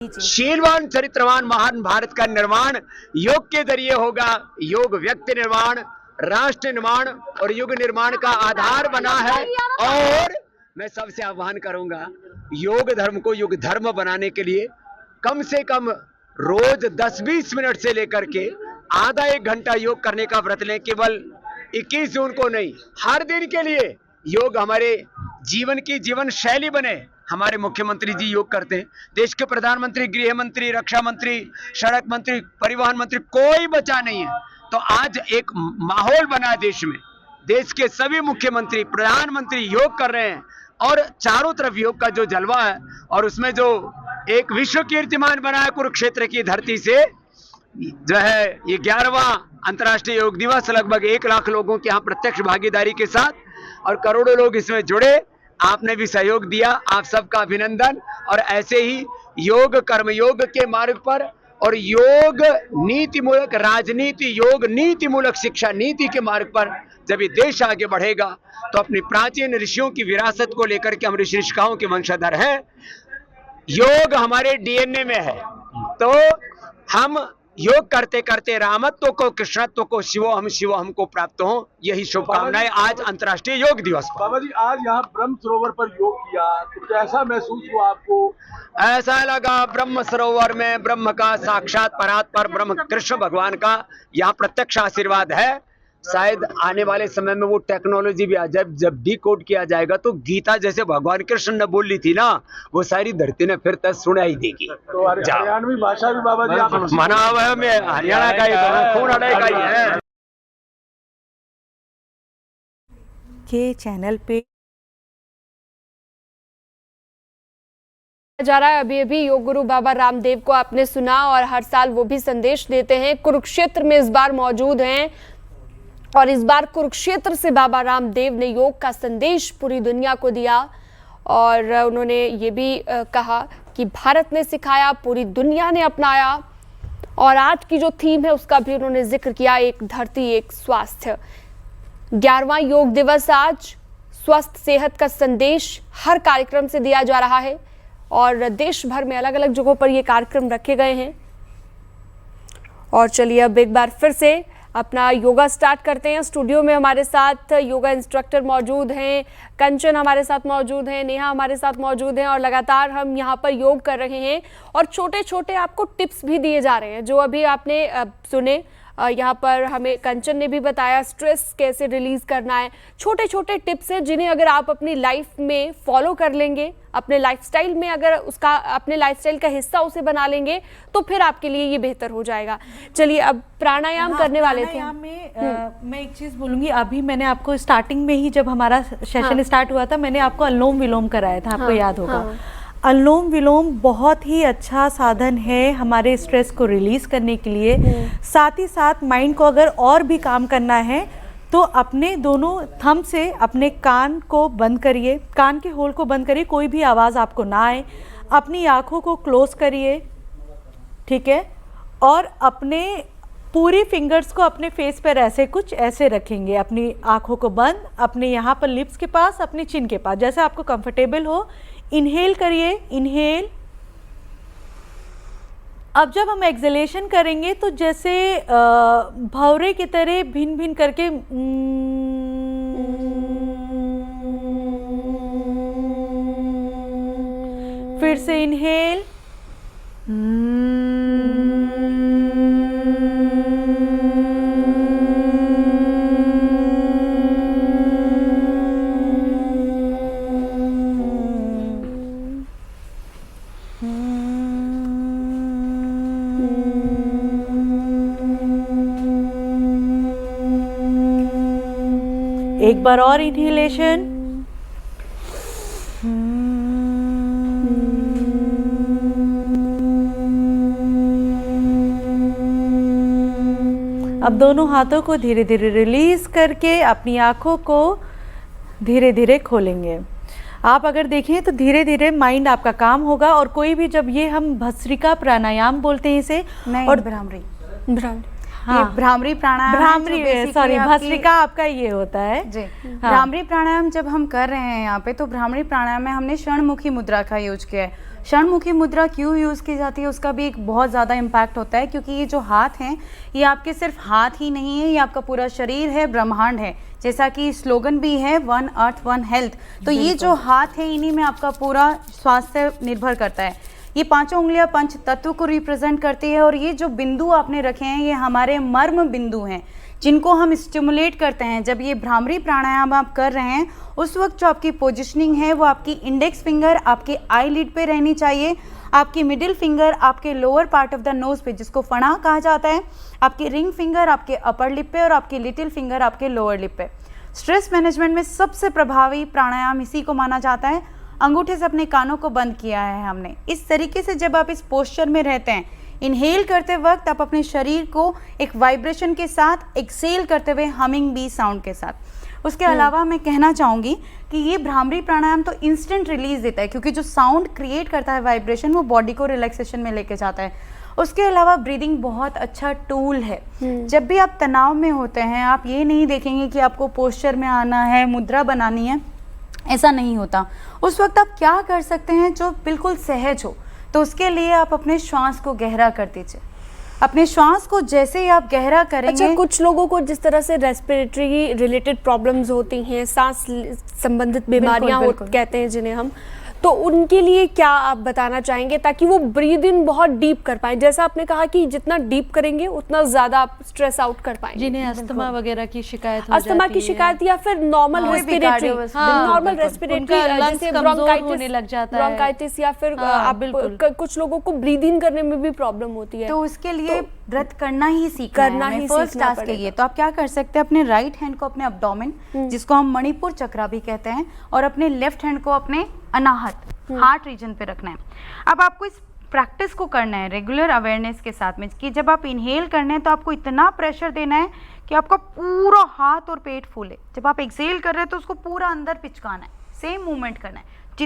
शीलवान चरित्रवान महान भारत का निर्माण योग के जरिए होगा। योग व्यक्ति निर्माण, राष्ट्र निर्माण और युग निर्माण का आधार बना है। और मैं सबसे आह्वान करूंगा, योग धर्म को युग धर्म बनाने के लिए कम से कम रोज 10-20 मिनट से लेकर के आधा 1 घंटा योग करने का व्रत लें। केवल 21 जून को नहीं, हर दिन के लिए योग हमारे जीवन की जीवन शैली बने। हमारे मुख्यमंत्री जी योग करते हैं, देश के प्रधानमंत्री, गृह मंत्री, रक्षा मंत्री, सड़क मंत्री, परिवहन मंत्री, कोई बचा नहीं है। तो आज एक माहौल बना है देश में, देश के सभी मुख्यमंत्री, प्रधानमंत्री योग कर रहे हैं और चारों तरफ योग का जो जलवा है और उसमें जो एक विश्व कीर्तिमान बना है कुरुक्षेत्र की धरती से, जो है ये 11वां अंतर्राष्ट्रीय योग दिवस, लगभग 1 लाख लोगों के यहाँ प्रत्यक्ष भागीदारी के साथ और करोड़ों लोग इसमें जुड़े। आपने भी सहयोग दिया, आप सबका अभिनंदन। और ऐसे ही योग कर्मयोग के मार्ग पर और योग नीति मूलक राजनीति, योग नीति मूलक शिक्षा नीति के मार्ग पर जब ये देश आगे बढ़ेगा तो अपनी प्राचीन ऋषियों की विरासत को लेकर के हम ऋषि ऋषिकाओं के वंशधर हैं। योग हमारे डीएनए में है, तो हम योग करते करते रामत्व को, कृष्णत्व को, शिवो हमको प्राप्त हो, यही शुभकामनाएं आज अंतर्राष्ट्रीय योग दिवस पर। बाबा जी, आज यहाँ ब्रह्म सरोवर पर योग किया तो कैसा महसूस हुआ आपको? ऐसा लगा ब्रह्म सरोवर में ब्रह्म का साक्षात परात्पर ब्रह्म कृष्ण भगवान का यहाँ प्रत्यक्ष आशीर्वाद है। शायद आने वाले समय में वो टेक्नोलॉजी भी आ जाए, जब डिकोड किया जाएगा तो गीता जैसे भगवान कृष्ण ने बोली थी ना, वो सारी धरती ने फिर तक सुनाई देगी। तो हरियाणवी भाषा भी बाबा जी आप मना हुआ है, मैं हरियाणा का ही तो खून हड़े का ही है। के चैनल पे जा रहा है। अभी अभी योग गुरु बाबा रामदेव को आपने सुना और हर साल वो भी संदेश देते हैं। कुरुक्षेत्र में इस बार मौजूद हैं और इस बार कुरुक्षेत्र से बाबा रामदेव ने योग का संदेश पूरी दुनिया को दिया और उन्होंने ये भी कहा कि भारत ने सिखाया, पूरी दुनिया ने अपनाया। और आज की जो थीम है उसका भी उन्होंने जिक्र किया, एक धरती एक स्वास्थ्य। 11वां योग दिवस आज, स्वस्थ सेहत का संदेश हर कार्यक्रम से दिया जा रहा है और देश भर में अलग अलग जगहों पर ये कार्यक्रम रखे गए हैं। और चलिए अब एक बार फिर से अपना योगा स्टार्ट करते हैं। स्टूडियो में हमारे साथ योगा इंस्ट्रक्टर मौजूद हैं, कंचन हमारे साथ मौजूद हैं, नेहा हमारे साथ मौजूद हैं और लगातार हम यहाँ पर योग कर रहे हैं और छोटे छोटे आपको टिप्स भी दिए जा रहे हैं जो अभी आपने सुने। यहाँ पर हमें कंचन ने भी बताया स्ट्रेस कैसे रिलीज करना है। छोटे छोटे टिप्स हैं जिन्हें अगर आप अपनी लाइफ में फॉलो कर लेंगे, अपने लाइफस्टाइल में अगर उसका अपने लाइफस्टाइल का हिस्सा उसे बना लेंगे तो फिर आपके लिए ये बेहतर हो जाएगा। चलिए अब प्राणायाम करने वाले थे। मैं एक चीज़ बोलूँगी, अभी मैंने आपको स्टार्टिंग में ही जब हमारा सेशन स्टार्ट हुआ था मैंने आपको अनुलोम विलोम कराया था, आपको याद होगा। अनुलोम विलोम बहुत ही अच्छा साधन है हमारे स्ट्रेस को रिलीज करने के लिए। साथ ही साथ माइंड को अगर और भी काम करना है तो अपने दोनों थंब से अपने कान को बंद करिए, कान के होल को बंद करिए, कोई भी आवाज़ आपको ना आए। अपनी आँखों को क्लोज करिए, ठीक है, और अपने पूरी फिंगर्स को अपने फेस पर ऐसे रखेंगे, अपनी आँखों को बंद, अपने यहाँ पर लिप्स के पास, अपने चिन के पास, जैसे आपको कंफर्टेबल हो। इनहेल करिए, इनहेल। अब जब हम एक्सहेलेशन करेंगे तो जैसे भौरे की तरह भिन भिन करके फिर से इनहेल, एक बार और इनहेलेशन, अब दोनों हाथों को धीरे धीरे रिलीज करके अपनी आँखों को धीरे धीरे खोलेंगे। आप अगर देखें तो धीरे धीरे माइंड आपका काम होगा। और कोई भी जब ये हम भस्त्रिका प्राणायाम बोलते हैं इसे, और भ्रामरी हाँ, भ्रामरी प्राणायाम, भ्रामरी सॉरी भस्त्रिका आपका ये होता है जी। हाँ। भ्रामरी प्राणायाम जब हम कर रहे हैं यहाँ पे, तो भ्रामरी प्राणायाम में हमने क्षणमुखी मुद्रा का यूज किया है। षणमुखी मुद्रा क्यों यूज़ की जाती है उसका भी एक बहुत ज़्यादा इम्पैक्ट होता है, क्योंकि ये जो हाथ हैं ये आपके सिर्फ हाथ ही नहीं है, ये आपका पूरा शरीर है, ब्रह्मांड है। जैसा कि स्लोगन भी है, 1 अर्थ 1 हेल्थ। तो ये जो हाथ है इन्हीं में आपका पूरा स्वास्थ्य निर्भर करता है। ये पांचों उंगलियां पंच तत्व को रिप्रेजेंट करती है और ये जो बिंदु आपने रखे हैं ये हमारे मर्म बिंदु हैं, जिनको हम स्टिमुलेट करते हैं। जब ये भ्रामरी प्राणायाम आप कर रहे हैं उस वक्त जो आपकी पोजिशनिंग है वो आपकी इंडेक्स फिंगर आपके आई लिड पे रहनी चाहिए, आपकी मिडिल फिंगर आपके lower part of the nose पे जिसको फणा कहा जाता है, आपकी रिंग फिंगर आपके अपर लिप पे और आपकी लिटिल फिंगर आपके लोअर लिप पे। स्ट्रेस मैनेजमेंट में सबसे प्रभावी प्राणायाम इसी को माना जाता है। अंगूठे से अपने कानों को बंद किया है हमने। इस तरीके से जब आप इस पोस्चर में रहते हैं, इनहेल करते वक्त आप अपने शरीर को एक वाइब्रेशन के साथ, एक्सेल करते हुए हमिंग बी साउंड के साथ। उसके अलावा मैं कहना चाहूँगी कि ये भ्रामरी प्राणायाम तो इंस्टेंट रिलीज देता है, क्योंकि जो साउंड क्रिएट करता है वाइब्रेशन वो बॉडी को रिलैक्सेशन में लेके जाता है। उसके अलावा ब्रीदिंग बहुत अच्छा टूल है। जब भी आप तनाव में होते हैं आप ये नहीं देखेंगे कि आपको पोस्चर में आना है, मुद्रा बनानी है, ऐसा नहीं होता। उस वक्त आप क्या कर सकते हैं जो बिल्कुल सहज हो, तो उसके लिए आप अपने श्वास को गहरा कर दीजिए। अपने श्वास को जैसे ही आप गहरा करेंगे। अच्छा, कुछ लोगों को जिस तरह से रेस्पिरेटरी रिलेटेड प्रॉब्लम्स होती हैं, सांस संबंधित बीमारियां कहते हैं जिन्हें हम, तो उनके लिए क्या आप बताना चाहेंगे ताकि वो ब्रीद इन बहुत डीप कर पाएं? जैसा आपने कहा कि जितना डीप करेंगे उतना ज्यादा आप स्ट्रेस आउट कर पाएंगे। जिन्हें अस्थमा वगैरह की शिकायत हो अस्थमा की शिकायत या फिर नॉर्मल रेस्पिरेटरी, नॉर्मल रेस्पिरेटरी जैसे ब्रोंकाइटिस या फिर कुछ लोगों को ब्रीद इन करने में भी प्रॉब्लम होती है, तो उसके लिए ब्रेथ करना ही सीखना है। फर्स्ट टास्क है ये। तो आप क्या कर सकते हैं, अपने राइट हैंड को अपने अब्डोमेन जिसको हम मणिपुर चक्रा भी कहते हैं, और अपने लेफ्ट हैंड को अपने अनाहत हार्ट रीजन पे रखना है। अब आपको इस प्रैक्टिस को करना है रेगुलर अवेयरनेस के साथ में कि जब आप इनहेल करना है तो आपको इतना प्रेशर देना है कि आपका पूरा हाथ और पेट फूले। जब आप एक्सेल कर रहे हैं तो उसको पूरा अंदर पिचकाना है, सेम मूवमेंट करना है।